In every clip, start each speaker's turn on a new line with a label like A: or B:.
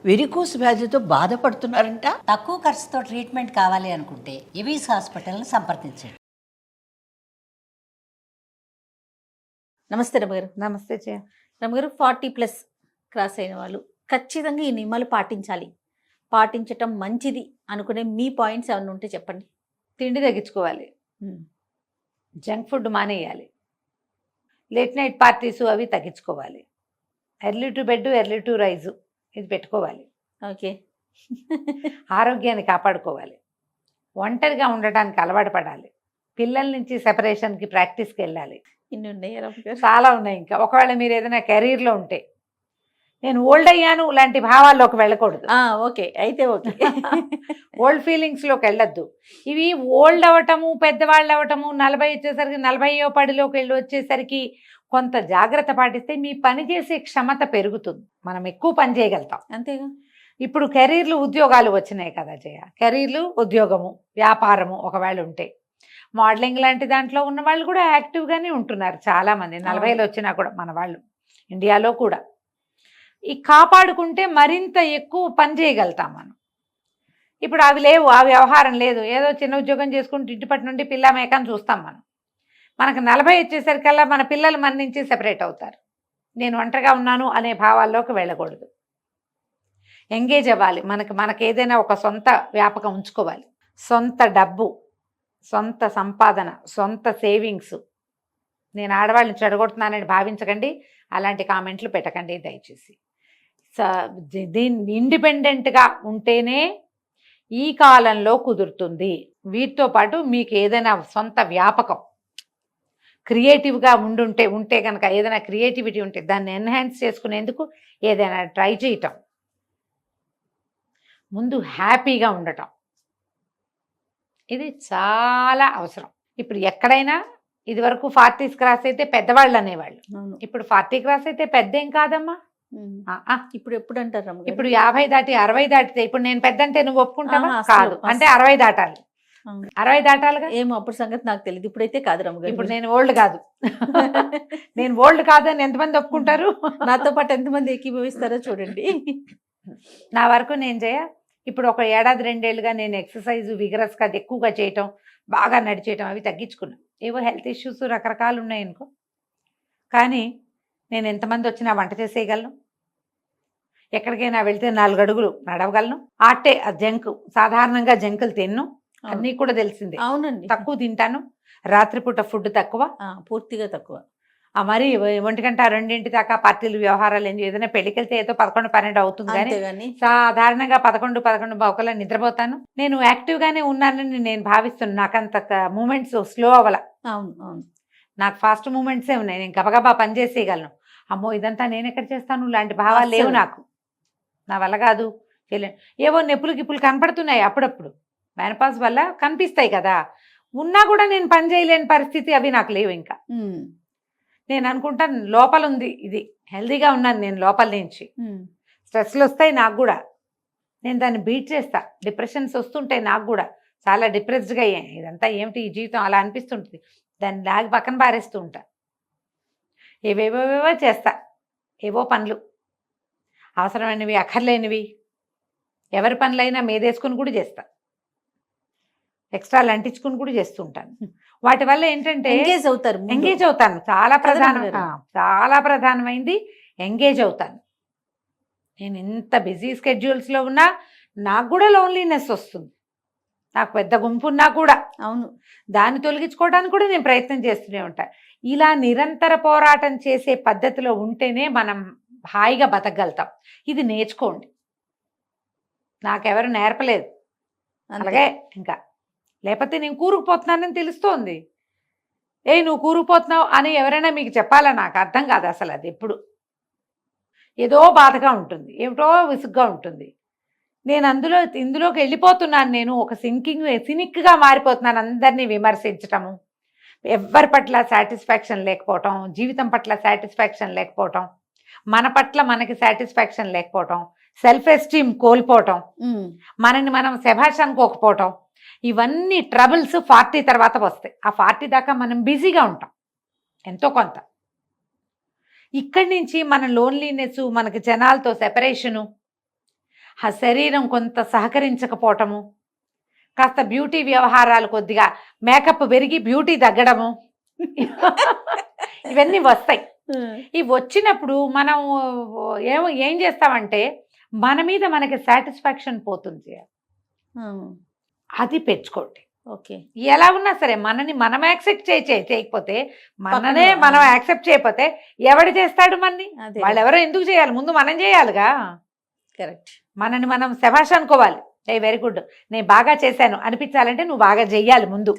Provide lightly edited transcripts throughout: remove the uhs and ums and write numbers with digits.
A: Varicose వ్యాధితో బాధపడుతున్నారంట.
B: తక్కువ ఖర్చుతో ట్రీట్మెంట్ కావాలి అనుకుంటే ఎవిస్ హాస్పిటల్ని సంప్రదించండి.
C: నమస్తే రమగారు.
D: నమస్తే జయ.
C: రమగారు, 40+ క్రాస్ అయిన వాళ్ళు ఖచ్చితంగా ఈ నియమాలు పాటించాలి, పాటించటం మంచిది అనుకునే మీ పాయింట్స్ ఏమైనా ఉంటే చెప్పండి.
D: తిండి తగ్గించుకోవాలి, జంక్ ఫుడ్ మానేయాలి, లేట్ నైట్ పార్టీసు అవి తగ్గించుకోవాలి, early to bed early to rise ఇది పెట్టుకోవాలి.
C: ఓకే.
D: ఆరోగ్యాన్ని కాపాడుకోవాలి, ఒంటరిగా ఉండటానికి అలవాటు పడాలి, పిల్లల నుంచి సెపరేషన్కి ప్రాక్టీస్కి వెళ్ళాలి.
C: ఇన్ని ఉన్నాయి రమగారు.
D: చాలా ఉన్నాయి. ఇంకా ఒకవేళ మీరు ఏదైనా కెరీర్లో ఉంటే నేను ఓల్డ్ అయ్యాను లాంటి భావాల్లోకి వెళ్ళకూడదు.
C: ఓకే, అయితే ఓకే.
D: ఓల్డ్ ఫీలింగ్స్లోకి వెళ్ళొద్దు. ఇవి ఓల్డ్ అవ్వటము, పెద్దవాళ్ళు అవ్వటము, 40 వచ్చేసరికి 40వ పడిలోకి వెళ్ళి వచ్చేసరికి కొంత జాగ్రత్త పాటిస్తే మీ పని చేసే క్షమత పెరుగుతుంది, మనం ఎక్కువ పని చేయగలుగుతాం.
C: అంతేగా.
D: ఇప్పుడు కెరీర్లు ఉద్యోగాలు వచ్చినాయి కదా జయ. కెరీర్లు, ఉద్యోగము, వ్యాపారము ఒకవేళ ఉంటే, మోడలింగ్ లాంటి దాంట్లో ఉన్న వాళ్ళు కూడా యాక్టివ్గానే ఉంటున్నారు చాలామంది. 40లో వచ్చినా కూడా మన వాళ్ళు ఇండియాలో కూడా. ఈ కాపాడుకుంటే మరింత ఎక్కువ పని చేయగలుగుతాం మనం. ఇప్పుడు అవి లేవు, ఆ వ్యవహారం లేదు, ఏదో చిన్న ఉద్యోగం చేసుకుంటూ ఇంటిపటి నుండి పిల్ల మేకని చూస్తాం మనం. మనకు 40 వచ్చేసరికల్లా మన పిల్లలు మన నుంచి సెపరేట్ అవుతారు. నేను ఒంటరిగా ఉన్నాను అనే భావాల్లోకి వెళ్ళకూడదు. ఎంగేజ్ అవ్వాలి, మనకు ఏదైనా ఒక సొంత వ్యాపకం ఉంచుకోవాలి. సొంత డబ్బు, సొంత సంపాదన, సొంత సేవింగ్స్. నేను ఆడవాళ్ళని చెడగొడుతున్నానని భావించకండి, అలాంటి కామెంట్లు పెట్టకండి దయచేసి. ఇండిపెండెంట్గా ఉంటేనే ఈ కాలంలో కుదురుతుంది. వీటితో పాటు మీకు ఏదైనా సొంత వ్యాపకం క్రియేటివ్గా ఉంటే కనుక, ఏదైనా క్రియేటివిటీ ఉంటే దాన్ని ఎన్హాన్స్ చేసుకునేందుకు ఏదైనా ట్రై చేయటం, ముందు హ్యాపీగా ఉండటం, ఇది చాలా అవసరం. ఇప్పుడు ఎక్కడైనా ఇదివరకు 40s క్రాస్ అయితే పెద్దవాళ్ళు అనేవాళ్ళు, ఇప్పుడు 40 క్రాస్ అయితే పెద్ద ఏం కాదమ్మా.
C: ఇప్పుడు ఎప్పుడు అంటారు రమగారు?
D: ఇప్పుడు 50 దాటి 60 దాటితే, ఇప్పుడు నేను పెద్ద అంటే నువ్వు ఒప్పుకుంటావా? కాదు, అంటే 60 దాటాలి. 60 దాటాలిగా.
C: ఏమో అప్పుడు సంగతి నాకు తెలియదు, ఇప్పుడైతే కాదు రమగారు.
D: ఇప్పుడు నేను ఓల్డ్ కాదు. నేను ఓల్డ్ కాదని ఎంతమంది ఒప్పుకుంటారు?
C: నాతో పాటు ఎంతమంది ఏకీభవిస్తారో చూడండి.
D: నా వరకు నేను ఇప్పుడు ఒక ఏడాది 2 ఏళ్ళుగా నేను ఎక్సర్సైజ్ విగరస్గా ఎక్కువగా చేయటం, బాగా నడిచేయటం అవి తగ్గించుకున్నాను. ఏవో హెల్త్ ఇష్యూస్ రకరకాలు ఉన్నాయనుకో, కానీ నేను ఎంతమంది వచ్చినా వంట చేసేయగలను, ఎక్కడికైనా వెళ్తే 4 అడుగులు నడవగలను. ఆటే జంక్, సాధారణంగా జంకులు తిన్ను, అన్నీ కూడా తెలిసిందే.
C: అవునండి,
D: తక్కువ తింటాను, రాత్రిపూట ఫుడ్ తక్కువ,
C: పూర్తిగా తక్కువ.
D: మరి 1 గంట 2 దాకా పార్టీలు వ్యవహారాలు ఏదైనా పెళ్ళికి వెళ్తే ఏదో 11, 12 అవుతుంది, కానీ సాధారణంగా 11, 11 నిద్రపోతాను. నేను యాక్టివ్గానే ఉన్నానని నేను భావిస్తున్నాను. నాకంత మూమెంట్స్ స్లో అవ్వాల.
C: అవును అవును,
D: నాకు ఫాస్ట్ మూమెంట్సే ఉన్నాయి, నేను గబగబా పని చేసేయగలను. అమ్మో ఇదంతా నేను ఎక్కడ చేస్తాను లాంటి భావాలు లేవు నాకు, నా వల్ల కాదు, చేయలేను. ఏవో నొప్పులు గిప్పులు కనపడుతున్నాయి అప్పుడప్పుడు, మెనపాజ్ వల్ల కనిపిస్తాయి కదా, ఉన్నా కూడా నేను పని చేయలేని పరిస్థితి, అవి నాకు లేవు. ఇంకా నేను అనుకుంటాను లోపల ఉంది, ఇది హెల్తీగా ఉన్నాను నేను లోపల నుంచి. స్ట్రెస్లు వస్తాయి నాకు కూడా, నేను దాన్ని బీట్ చేస్తా. డిప్రెషన్స్ వస్తుంటాయి నాకు కూడా, చాలా డిప్రెస్డ్గా అయ్యాను. ఇదంతా ఏమిటి ఈ జీవితం అలా అనిపిస్తుంటుంది, దాన్ని లాగి పక్కన పారేస్తూ ఉంటా. ఏవేవో చేస్తా, ఏవో పనులు, అవసరమైనవి అక్కర్లేనివి, ఎవరి పనులైనా మీదేసుకుని కూడా చేస్తా, ఎక్స్ట్రాలు అంటించుకుని కూడా చేస్తూ ఉంటాను. వాటి వల్ల ఏంటంటే ఎంగేజ్ అవుతాను. చాలా ప్రధానమైంది ఎంగేజ్ అవుతాను. నేను ఎంత బిజీ స్కెడ్యూల్స్లో ఉన్నా నాకు కూడా లోన్లీనెస్ వస్తుంది, నాకు పెద్ద గుంపు ఉన్నా కూడా. అవును, దాన్ని తొలగించుకోవడానికి కూడా నేను ప్రయత్నం చేస్తూనే ఉంటాను. ఇలా నిరంతర పోరాటం చేసే పద్ధతిలో ఉంటేనే మనం హాయిగా బతకగలుగుతాం. ఇది నేర్చుకోండి, నాకెవరు నేర్పలేదు. అలాగే ఇంకా లేకపోతే నేను కూరుకుపోతున్నానని తెలుస్తోంది. నువ్వు కూరుకుపోతున్నావు అని ఎవరైనా మీకు చెప్పాలా? నాకు అర్థం కాదు అసలు. అది ఎప్పుడు ఏదో బాధగా ఉంటుంది, ఏమిటో విసుగ్గా ఉంటుంది. నేను ఇందులోకి వెళ్ళిపోతున్నాను. నేను ఒక సినిక్గా మారిపోతున్నాను. అందరినీ విమర్శించటము, ఎవరి పట్ల సాటిస్ఫాక్షన్ లేకపోవటం, జీవితం పట్ల సాటిస్ఫాక్షన్ లేకపోవటం, మన పట్ల మనకి సాటిస్ఫాక్షన్ లేకపోవటం, సెల్ఫ్ ఎస్టీమ్ కోల్పోవటం, మనని మనం శభాష్ అనుకోకపోవటం, ఇవన్నీ ట్రబుల్స్ 40 తర్వాత వస్తాయి. ఆ 40 దాకా మనం బిజీగా ఉంటాం ఎంతో కొంత. ఇక్కడి నుంచి మన లోన్లీనెస్, మనకి జనాలతో సెపరేషను, ఆ శరీరం కొంత సహకరించకపోవటము, కాస్త బ్యూటీ వ్యవహారాలు కొద్దిగా మేకప్ పెరిగి బ్యూటీ తగ్గడము ఇవన్నీ వస్తాయి. ఇవి వచ్చినప్పుడు మనం ఏం చేస్తామంటే మన మీద మనకి సాటిస్ఫాక్షన్ పోతుంది. అది పెంచుకోండి.
C: ఓకే,
D: ఎలా ఉన్నా సరే మనని మనం యాక్సెప్ట్ చేయకపోతే మననే మనం యాక్సెప్ట్ చేయకపోతే ఎవడు చేస్తాడు మనని? వాళ్ళు ఎవరో ఎందుకు చేయాలి? ముందు మనం చేయాలిగా.
C: కరెక్ట్.
D: మనని మనం శభాష్ అనుకోవాలి. వెరీ గుడ్, నేను బాగా చేశాను అనిపించాలంటే నువ్వు బాగా చెయ్యాలి ముందు.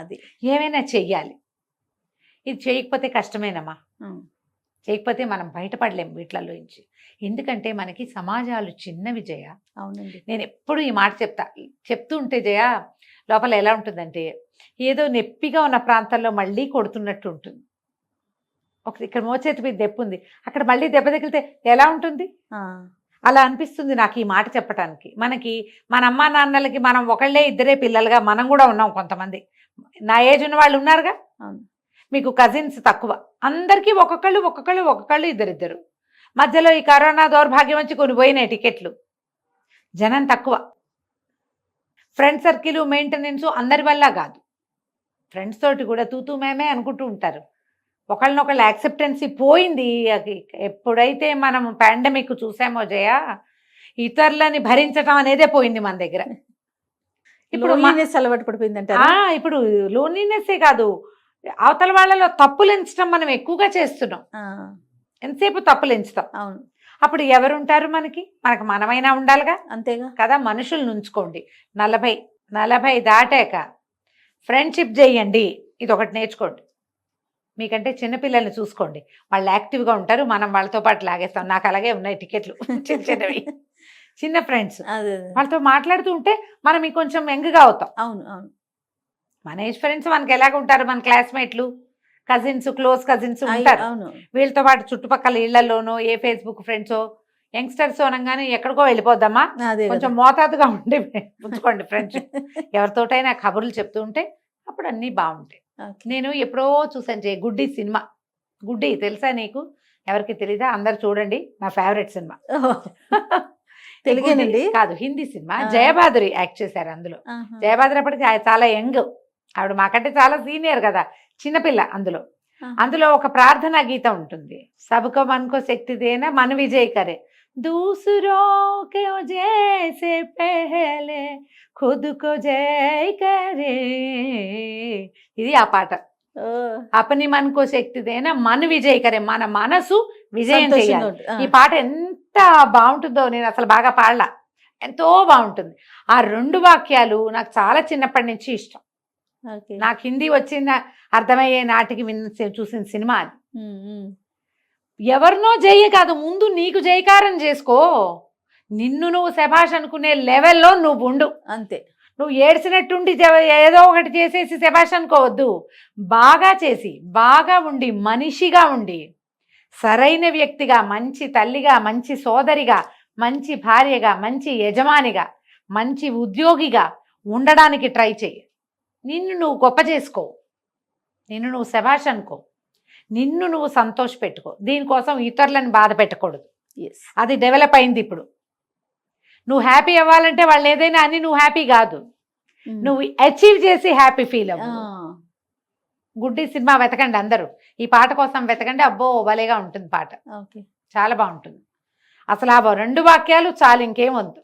C: అది
D: ఏమైనా చెయ్యాలి. ఇది చేయకపోతే కష్టమేనమ్మా. చేయకపోతే మనం బయటపడలేం వీటిలోంచి. ఎందుకంటే మనకి సమాజాలు చిన్నవి జయ.
C: అవునండి,
D: నేను ఎప్పుడు ఈ మాట చెప్తూ ఉంటే జయ లోపల ఎలా ఉంటుందంటే ఏదో నొప్పిగా ఉన్న ప్రాంతంలో మళ్ళీ కొడుతున్నట్టు ఉంటుంది. ఇక్కడ మోచేతి మీద దెబ్బ ఉంది, అక్కడ మళ్ళీ దెబ్బ తగిలితే ఎలా ఉంటుంది? అలా అనిపిస్తుంది నాకు ఈ మాట చెప్పడానికి. మనకి మన అమ్మా నాన్నలకి మనం ఒకళ్ళే ఇద్దరే పిల్లలుగా మనం కూడా ఉన్నాం. కొంతమంది నా ఏజ్ ఉన్న వాళ్ళు ఉన్నారుగా. మీకు కజిన్స్ తక్కువ, అందరికీ ఒక్కొక్కళ్ళు ఇద్దరిద్దరు. మధ్యలో ఈ కరోనా దౌర్భాగ్యం వచ్చి కొన్ని పోయినాయి టికెట్లు, జనం తక్కువ. ఫ్రెండ్ సర్కిల్ మెయింటెనెన్స్ అందరి వల్ల కాదు, ఫ్రెండ్స్ తోటి కూడా తూతూ మేమే అనుకుంటూ ఉంటారు. ఒకళ్ళనొకళ్ళు యాక్సెప్టెన్సీ పోయింది. ఎప్పుడైతే మనం పాండమిక్ చూసామో జయ, ఇతరులని భరించటం అనేదే పోయింది మన దగ్గర.
C: ఇప్పుడు అలవాటు పడిపోయిందంట.
D: ఇప్పుడు లోన్లీనెస్సే కాదు, అవతల వాళ్ళలో తప్పులు ఎంచడం మనం ఎక్కువగా చేస్తున్నాం. ఎంతసేపు తప్పులు ఎంచుతాం.
C: అవును,
D: అప్పుడు ఎవరుంటారు మనకు మనమైనా ఉండాలిగా.
C: అంతేగా కదా.
D: మనుషులు నుంచుకోండి. 40 దాటాక ఫ్రెండ్షిప్ చేయండి. ఇది ఒకటి నేర్చుకోండి. మీకంటే చిన్నపిల్లల్ని చూసుకోండి, వాళ్ళు యాక్టివ్గా ఉంటారు, మనం వాళ్ళతో పాటు లాగేస్తాం. నాకు అలాగే ఉన్నాయి టికెట్లు, చిన్నవి చిన్న ఫ్రెండ్స్. వాళ్ళతో మాట్లాడుతూ ఉంటే మనం ఇంకొంచెం యంగ్గా అవుతాం.
C: అవును,
D: మన ఏజ్ ఫ్రెండ్స్ మనకి ఎలాగ ఉంటారు? మన క్లాస్మేట్లు, కజిన్స్, క్లోజ్ కజిన్స్ ఉంటారు. వీళ్ళతో పాటు చుట్టుపక్కల ఇళ్లలోనో ఏ ఫేస్బుక్ ఫ్రెండ్సో యంగ్స్టర్స్ అనగానే ఎక్కడికో వెళ్ళిపోద్దామా. కొంచెం మోతాదుగా ఉండి ఉంచుకోండి ఫ్రెండ్షిప్. ఎవరితోటైనా కబుర్లు చెప్తూ ఉంటే అప్పుడు అన్నీ బాగుంటాయి. నేను ఎప్పుడో చూసాను గుడ్డి సినిమా. గుడ్డి తెలుసా నీకు? ఎవరికి తెలీదా? అందరు చూడండి, నా ఫేవరెట్ సినిమా.
C: తెలుగేనండి
D: కాదు, హిందీ సినిమా. జయబాదురి యాక్ట్ చేశారు అందులో. జయబాదురి అప్పటికి చాలా యంగ్, ఆవిడ మాకంటే చాలా సీనియర్ కదా, చిన్నపిల్ల. అందులో ఒక ప్రార్థనా గీతం ఉంటుంది. సబ్కో మన్కో శక్తి దేనా మన విజయ్ కరే, దూసరో కే జైసే పెహలే ఖుద్ కో జై కరే. ఇది ఆ పాట. అపని మన్కో శక్తి దేనా మన విజయ్ కరే, మన మనసు విజయం చేయాలి. ఈ పాట ఎంత బాగుంటుందో, నేను అసలు బాగా పాడలా, ఎంతో బాగుంటుంది. ఆ 2 వాక్యాలు నాకు చాలా చిన్నప్పటి నుంచి ఇష్టం. నాకు హిందీ వచ్చిన అర్థమయ్యే నాటికి చూసిన సినిమా అది. ఎవరినో జయ కాదు, ముందు నీకు జయకారం చేసుకో. నిన్ను నువ్వు శభాష్ అనుకునే లెవెల్లో నువ్వు ఉండు.
C: అంతే.
D: నువ్వు ఏడ్చినట్టుండి ఏదో ఒకటి చేసేసి శభాష్ అనుకోవద్దు. బాగా చేసి, బాగా ఉండి, మనిషిగా ఉండి, సరైన వ్యక్తిగా, మంచి తల్లిగా, మంచి సోదరిగా, మంచి భార్యగా, మంచి యజమానిగా, మంచి ఉద్యోగిగా ఉండడానికి ట్రై చేయి. నిన్ను నువ్వు గొప్ప చేసుకో, నిన్ను నువ్వు శభాష్ అనుకో, నిన్ను నువ్వు సంతోష పెట్టుకో. దీనికోసం ఇతరులను బాధ పెట్టకూడదు. అది డెవలప్ అయింది ఇప్పుడు. నువ్వు హ్యాపీ అవ్వాలంటే వాళ్ళు ఏదైనా అని నువ్వు హ్యాపీ కాదు, నువ్వు అచీవ్ చేసి హ్యాపీ ఫీల్ అవ్వు. గుడ్డి సినిమా వెతకండి అందరూ, ఈ పాట కోసం వెతకండి. అబ్బో భలేగా ఉంటుంది పాట, చాలా బాగుంటుంది. అసలు ఆ 2 వాక్యాలు చాలు, ఇంకేం వద్దు.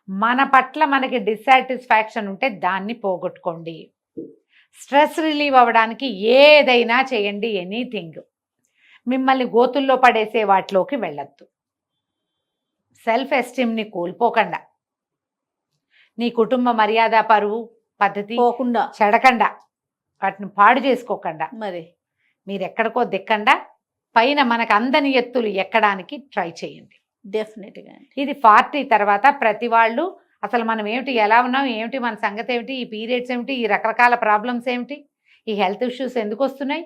D: మన పట్ల మనకి డిస్సాటిస్ఫాక్షన్ ఉంటే దాన్ని పోగొట్టుకోండి. స్ట్రెస్ రిలీవ్ అవ్వడానికి ఏదైనా చేయండి, ఎనీథింగ్. మిమ్మల్ని గోతుల్లో పడేసే వాటిలోకి వెళ్ళొద్దు. సెల్ఫ్ ఎస్టీమ్ని కోల్పోకుండా, నీ కుటుంబ మర్యాద, పరువు, పద్ధతి
C: పోకుండా,
D: చెడకుండా, వాటిని పాడు చేసుకోకుండా,
C: మరి
D: మీరు ఎక్కడికో దిక్కండా పైన మనకు అందని ఎత్తులు ఎక్కడానికి ట్రై చేయండి.
C: డెఫినెట్గా.
D: ఇది 40 తర్వాత ప్రతి వాళ్ళు అసలు మనం ఏమిటి, ఎలా ఉన్నాం, ఏమిటి మన సంగతి, ఏమిటి ఈ పీరియడ్స్, ఏమిటి ఈ రకరకాల ప్రాబ్లమ్స్, ఏమిటి ఈ హెల్త్ ఇష్యూస్ ఎందుకు వస్తున్నాయి,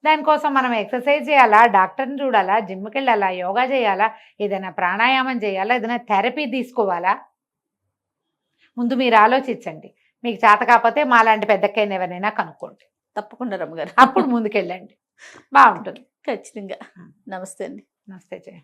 D: దానికోసం మనం ఎక్సర్సైజ్ చేయాలా, డాక్టర్ని చూడాలా, జిమ్కి వెళ్ళాలా, యోగా చేయాలా, ఏదైనా ప్రాణాయామం చేయాలా, ఏదైనా థెరపీ తీసుకోవాలా? ముందు మీరు ఆలోచించండి. మీకు చేత కాకపోతే మాలాంటి పెద్దక్కైన ఎవరైనా కనుక్కోండి.
C: తప్పకుండా రమ్మగారు,
D: అప్పుడు ముందుకెళ్ళండి, బాగుంటుంది.
C: ఖచ్చితంగా. నమస్తే అండి.
D: నమస్తే జయ.